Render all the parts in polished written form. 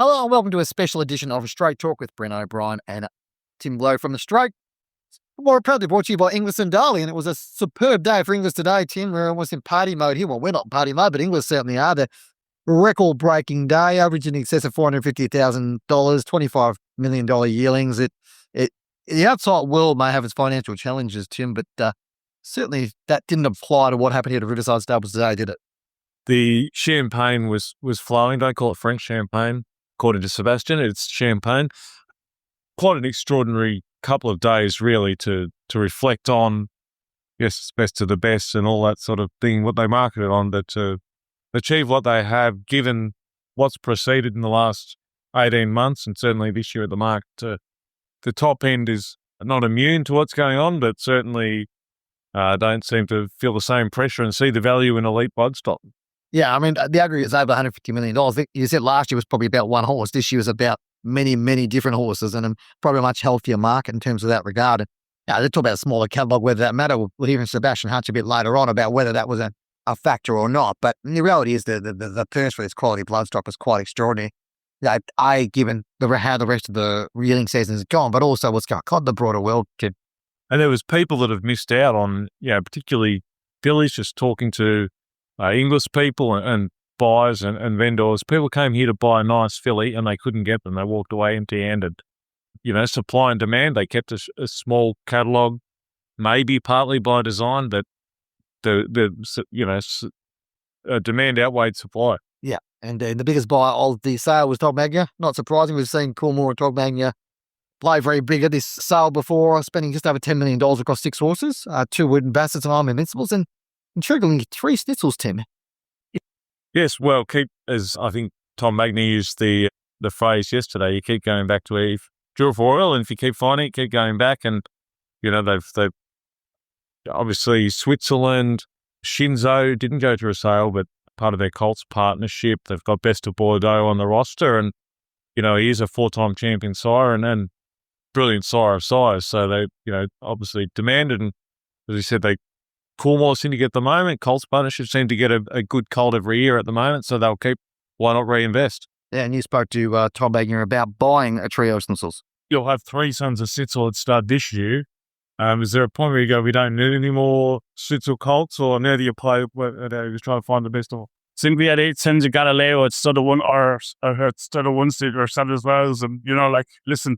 Hello and welcome to a special edition of Straight Talk with Bren O'Brien and Tim Blow from the Straight. More proudly brought to you by Inglis and Darley, and it was a superb day for Inglis today, Tim. We're almost in party mode here. Well, we're not in party mode, but Inglis certainly are. The record-breaking day, average in excess of $450,000, $25 million yearlings. The outside world may have its financial challenges, Tim, but certainly that didn't apply to what happened here at Riverside Stables today, did it? The champagne was flowing. Don't call it French champagne. According to Sebastian, it's champagne. Quite an extraordinary couple of days, really, to reflect on, yes, it's best of the best and all that sort of thing, what they marketed on, but to achieve what they have, given what's proceeded in the last 18 months and certainly this year at the market. The top end is not immune to what's going on, but certainly don't seem to feel the same pressure and see the value in elite bloodstock. Yeah, I mean, the aggregate's over $150 million. You said last year was probably about one horse. This year was about many, many different horses and probably a much healthier market in terms of that regard. They talk about a smaller catalogue, whether that matter. We'll hear from Sebastian Hutch a bit later on about whether that was a factor or not. But the reality is the purse for this quality bloodstock is quite extraordinary. Given how the rest of the yearling season has gone, but also what's going on in the broader world. And there was people that have missed out on, particularly Fillies, just talking to English people and buyers and vendors. People came here to buy a nice filly and they couldn't get them. They walked away empty-handed. Supply and demand. They kept a small catalogue, maybe partly by design, but demand outweighed supply. Yeah, and the biggest buyer of the sale was Tom Magnier. Not surprising, we've seen Coolmore and Tom Magnier play very big at this sale before, spending just over $10 million across 6 horses, 2 Wooden Bassets and I'm Invincibles, and intriguingly 3 Schnitzels, Tim. Yes, well, as I think Tom Magnier used the phrase yesterday, you keep going back to where you've drew for oil, and if you keep finding it, keep going back. And, they've obviously Switzerland, Shinzo didn't go through a sale, but part of their Colts partnership. They've got Best of Bordeaux on the roster, and, he is a 4-time champion sire and brilliant sire of sires. So they, obviously demanded, and as you said, Coolmore seem to get at the moment. Colts partnership seem to get a good colt every year at the moment, so they'll keep. Why not reinvest? Yeah, and you spoke to Tom Magnier about buying a trio of Schnitzels. You'll have 3 sons of Schnitzel at start this year. Is there a point where you go, we don't need any more Schnitzel colts, or now do you play, you try to find the best of them? Simply had 8 sons of Galileo at stud of one, or at stud of one state or stud as well. And, listen,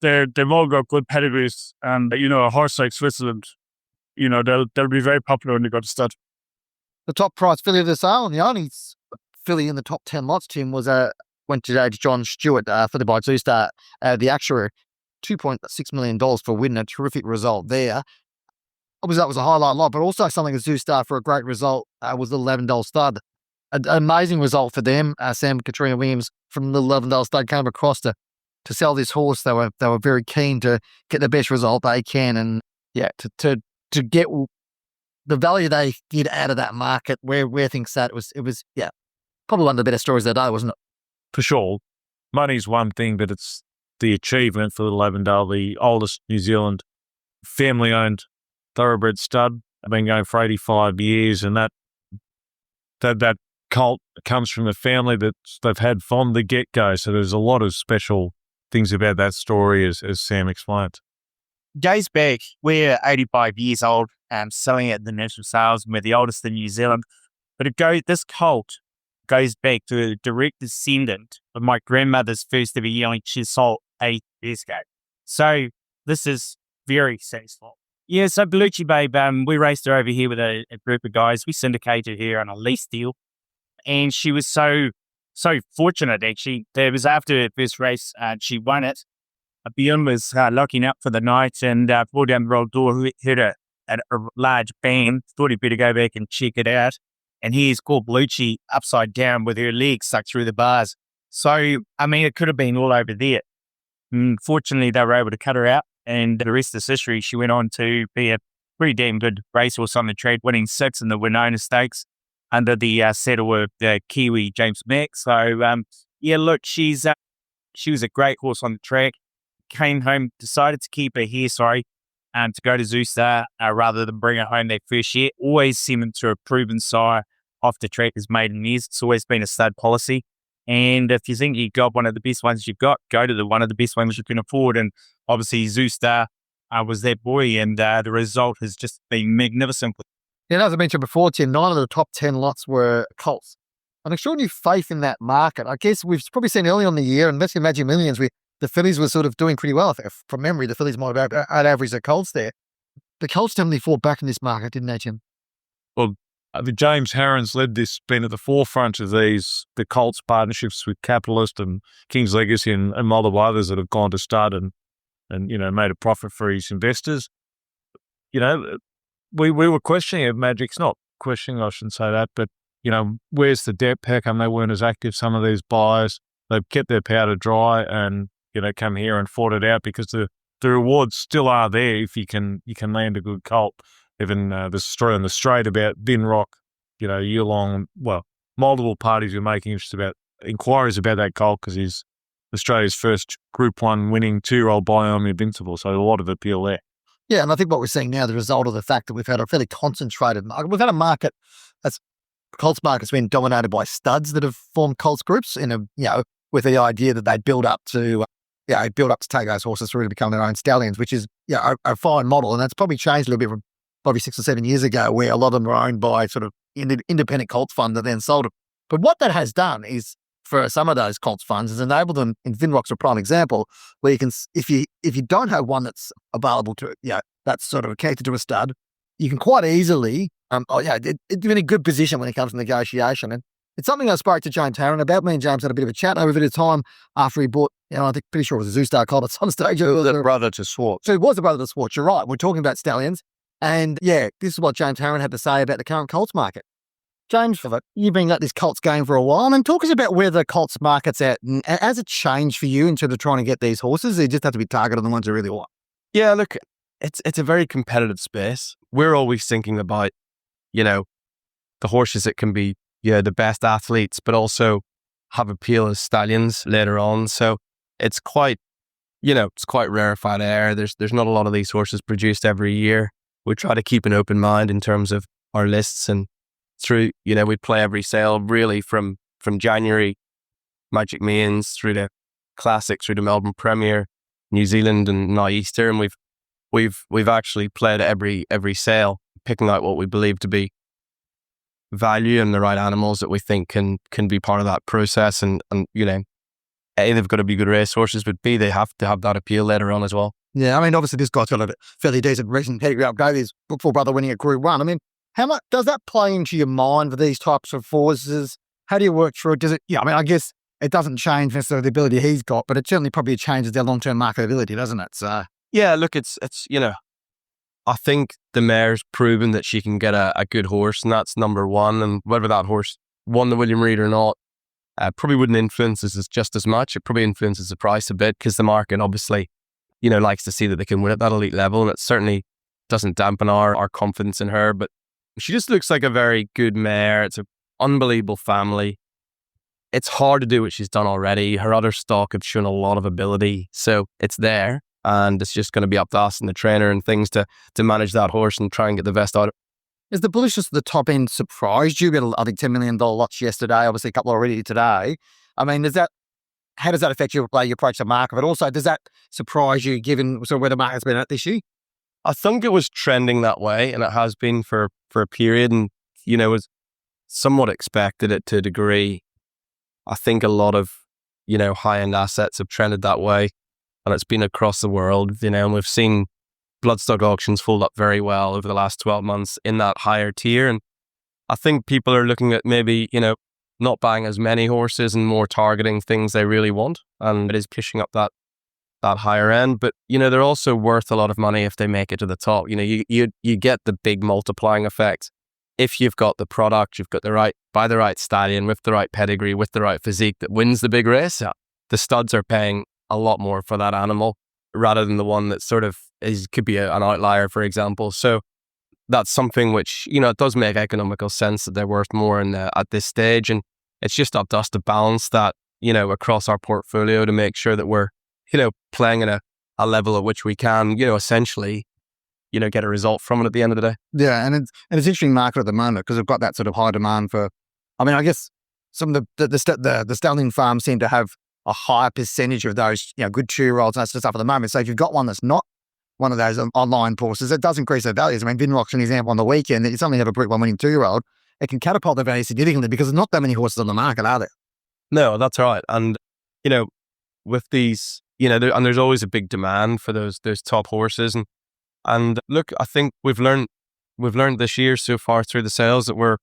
they've all got good pedigrees, and, a horse like Switzerland, they'll be very popular when they go to stud. The top price filly of the sale, and the only filly in the top 10 lots, Tim, went today to John Stewart, filly by Zoustar, the actuary, $2.6 million for winning, a terrific result there. Obviously, that was a highlight lot, but also something as Zoustar for a great result was the $11 stud. An amazing result for them. Sam and Katrina Williams from the $11 stud came across to sell this horse. They were very keen to get the best result they can, and to get the value they get out of that market, where things sat, it was probably one of the better stories of the day, wasn't it? For sure. Money's one thing, but it's the achievement for Little Avondale, the oldest New Zealand family-owned thoroughbred stud. I've been going for 85 years, and that colt comes from a family that they've had from the get-go. So there's a lot of special things about that story, as Sam explained. Goes back, we're 85 years old, selling at the national sales, and we're the oldest in New Zealand. But this colt goes back to a direct descendant of my grandmother's first ever yearling she sold 8 years ago. So this is very satisfying. Yeah, so Bellucci Babe, we raced her over here with a group of guys. We syndicated her on a lease deal. And she was so fortunate, actually. It was after her first race, she won it. Bjorn was locking up for the night and pulled down the roll door, heard a large bang, thought he'd better go back and check it out. And here's called Bellucci upside down with her legs stuck through the bars. So, it could have been all over there. Fortunately, they were able to cut her out, and the rest is history. She went on to be a pretty damn good racehorse on the track, winning 6 in the Winona Stakes under the saddle of Kiwi James Mack. So, look, she was a great horse on the track. Came home, decided to keep her here, to go to Zoustar rather than bring her home that first year. Always sent him to a proven sire off the track as maiden years. It's always been a stud policy. And if you think you got one of the best ones you've got, go to the one of the best ones you can afford. And obviously Zoustar was that boy, and the result has just been magnificent. Yeah, as I mentioned before, Tim, 9 of the top 10 lots were colts. An extraordinary faith in that market. I guess we've probably seen early on in the year, and let's imagine millions, the Fillies were sort of doing pretty well. From memory, the Fillies might have averaged the colts there. The colts definitely fought back in this market, didn't they, Tim? Well, the James Harron's led this, been at the forefront of the Colts partnerships with Capitalist and King's Legacy and multiple others that have gone to stud and made a profit for his investors. We were questioning it, Magic's not questioning, I shouldn't say that, but, where's the depth? How come they weren't as active, some of these buyers? They've kept their powder dry and, come here and fought it out because the rewards still are there if you can land a good colt. Even the story on the straight about Bin Rock, year-long, multiple parties are making inquiries about that colt because he's Australia's first Group 1 winning 2-year-old Biome Invincible, so a lot of appeal there. Yeah, and I think what we're seeing now, the result of the fact that we've had a fairly concentrated market. We've had a market Colts market's been dominated by studs that have formed Colts groups with the idea that they build up to take those horses through to become their own stallions, which is a fine model, and that's probably changed a little bit from probably 6 or 7 years ago, where a lot of them were owned by sort of independent Colts fund that then sold them. But what that has done is, for some of those Colts funds, is enabled them, in Vinrock's a prime example, where you can, if you don't have one that's available to, that's sort of connected to a stud, you can quite easily, it's in a good position when it comes to negotiation. And it's something I spoke to James Harron about. Me and James had a bit of a chat over a bit of time after he bought, I think pretty sure it was a Zoustar colt at some stage. It was a brother to Swartz. So it was a brother to Swartz, you're right. We're talking about stallions. And this is what James Harron had to say about the current Colts market. James, you've been at this Colts game for a while, and talk us about where the Colts market's at. And has it changed for you in terms of trying to get these horses? They just have to be targeted on the ones you really want. Yeah, look, it's a very competitive space. We're always thinking about, the horses that can be, the best athletes, but also have appeal as stallions later on. So it's quite, it's quite rarefied air. There's not a lot of these horses produced every year. We try to keep an open mind in terms of our lists, and through, we play every sale really from January, Magic Mains through to Classic, through to Melbourne Premier, New Zealand, and now Easter, and we've actually played every sale, picking out what we believe to be value and the right animals that we think can be part of that process, and A, they've got to be good race horses, but B, they have to have that appeal later on as well. Yeah, I mean, obviously this guy's got a fairly decent recent pedigree upgrade. His Brookford brother winning at Group 1. I mean, how much does that play into your mind for these types of horses? How do you work through it? Does it? Yeah, I mean, I guess it doesn't change necessarily the ability he's got, but it certainly probably changes their long-term marketability, doesn't it? So yeah, look, it's I think the mare's proven that she can get a good horse, and that's number one. And whether that horse won the William Reid or not, probably wouldn't influence us just as much. It probably influences the price a bit because the market obviously, likes to see that they can win at that elite level, and it certainly doesn't dampen our confidence in her. But she just looks like a very good mare. It's an unbelievable family. It's hard to do what she's done already. Her other stock have shown a lot of ability, so it's there, and it's just going to be up to us and the trainer and things to manage that horse and try and get the best out of it. Is the bullishness at the top end surprised you? We had, I think, $10 million lots yesterday, obviously a couple already today. I mean, how does that affect your approach to market? But also, does that surprise you given sort of where the market's been at this year? I think it was trending that way, and it has been for a period, and was somewhat expected it to a degree. I think a lot of high-end assets have trended that way, and it's been across the world. And we've seen bloodstock auctions fold up very well over the last 12 months in that higher tier, and I think people are looking at maybe not buying as many horses and more targeting things they really want, and it is pushing up that higher end. But they're also worth a lot of money if they make it to the top. You get the big multiplying effect if you've got the product, you've got the right stallion with the right pedigree, with the right physique that wins the big race. The studs are paying a lot more for that animal rather than the one that sort of could be an outlier, for example. So that's something which it does make economical sense that they're worth more at this stage, and it's just up to us to balance that across our portfolio to make sure that we're playing at a level at which we can essentially get a result from it at the end of the day. Yeah, and it's an interesting market at the moment because we've got that sort of high demand for, I mean, I guess some of the stallion farms seem to have a higher percentage of those, good 2-year-olds and that sort of stuff at the moment. So if you've got one that's not one of those online horses, it does increase their values. I mean, Vinrock's an example on the weekend that you suddenly have a Group 1 winning 2-year-old. It can catapult their value significantly because there's not that many horses on the market, are there? No, that's right. And, with these, and there's always a big demand for those top horses. And look, I think we've learned this year so far through the sales that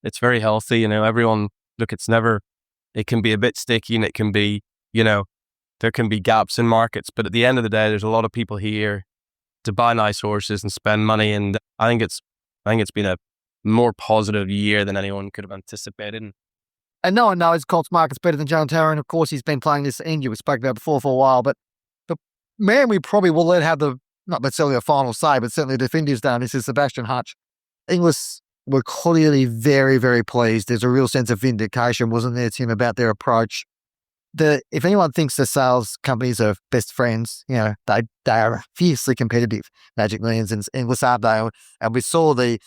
it's very healthy. Everyone, look, it can be a bit sticky and it can be, there can be gaps in markets. But at the end of the day, there's a lot of people here to buy nice horses and spend money. And I think it's been a more positive year than anyone could have anticipated. And no one knows Colts market's better than John Harron. Of course, he's been playing this India we spoke about before for a while. But man, we probably will let have not necessarily a final say, but certainly the defenders down. This is Sebastian Hutch. Inglis were clearly very, very pleased. There's a real sense of vindication, wasn't there, Tim, about their approach. If anyone thinks the sales companies are best friends, they are fiercely competitive. Magic Millions and Inglis are they, and we saw the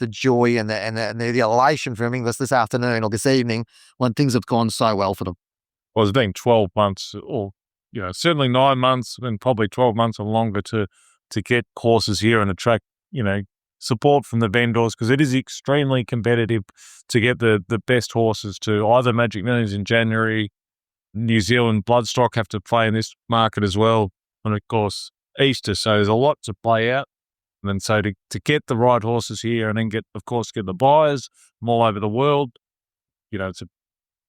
joy and the elation from Inglis this afternoon or this evening when things have gone so well for them. Well, it's been 12 months, or certainly 9 months, and probably 12 months or longer to get horses here and attract support from the vendors, because it is extremely competitive to get the best horses to either Magic Millions in January. New Zealand bloodstock have to play in this market as well, and of course Easter, so there's a lot to play out. And then so to get the right horses here and then get the buyers from all over the world, it's a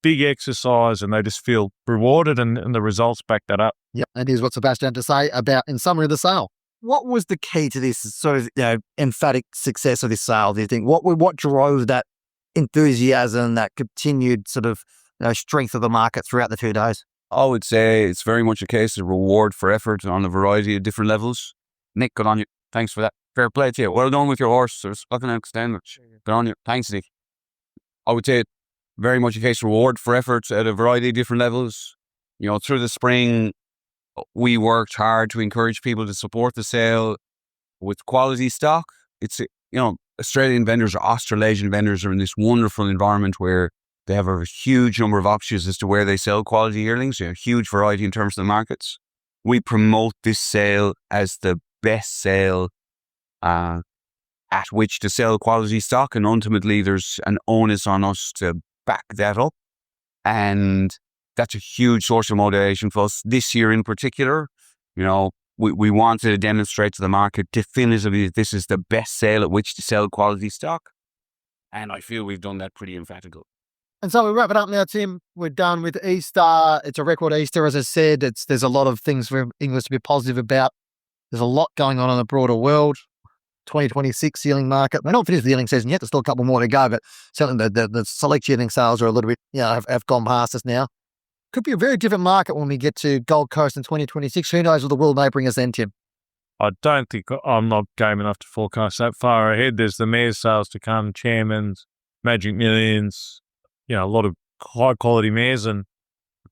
big exercise and they just feel rewarded, and the results back that up. Yeah, that is what Sebastian had to say about, in summary, of the sale. What was the key to this sort of emphatic success of this sale, do you think? What drove that enthusiasm, that continued sort of strength of the market throughout the 2 days? I would say it's very much a case of reward for effort on a variety of different levels. Nick, good on you. Thanks for that. Fair play to you. Well done with your horse. There's nothing else to stand with. Good on you. Thanks, Nick. I would say very much a case of reward for effort at a variety of different levels. Through the spring, we worked hard to encourage people to support the sale with quality stock. It's, Australian vendors or Australasian vendors are in this wonderful environment where they have a huge number of options as to where they sell quality yearlings, a huge variety in terms of the markets. We promote this sale as the best sale at which to sell quality stock, and ultimately there's an onus on us to back that up. And that's a huge source of motivation for us this year in particular. We wanted to demonstrate to the market definitively that this is the best sale at which to sell quality stock. And I feel we've done that pretty emphatically. And so we wrap it up now, Tim. We're done with Easter. It's a record Easter, as I said. There's a lot of things for Inglis to be positive about. There's a lot going on in the broader world. 2026 yearling market. We're not finished the yearling season yet. There's still a couple more to go, but certainly the select yearling sales are a little bit, have gone past us now. Could be a very different market when we get to Gold Coast in 2026. Who knows what the world may bring us then, Tim? I don't think I'm not game enough to forecast that far ahead. There's the mares sales to come, Chairman's, Magic Millions, a lot of high quality mares and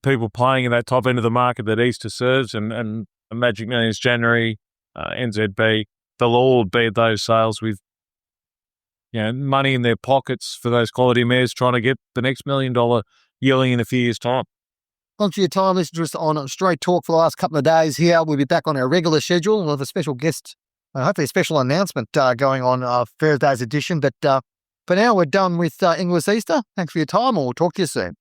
people playing in that top end of the market that Easter serves, and Magic Millions January, NZB, they'll all be at those sales with money in their pockets for those quality mares, trying to get the next $1 million yearling in a few years' time. Thanks for your time, listeners, on Straight Talk for the last couple of days here. We'll be back on our regular schedule. We'll have a special guest, hopefully a special announcement going on Thursday's edition. But for now, we're done with Inglis Easter. Thanks for your time, and we'll talk to you soon.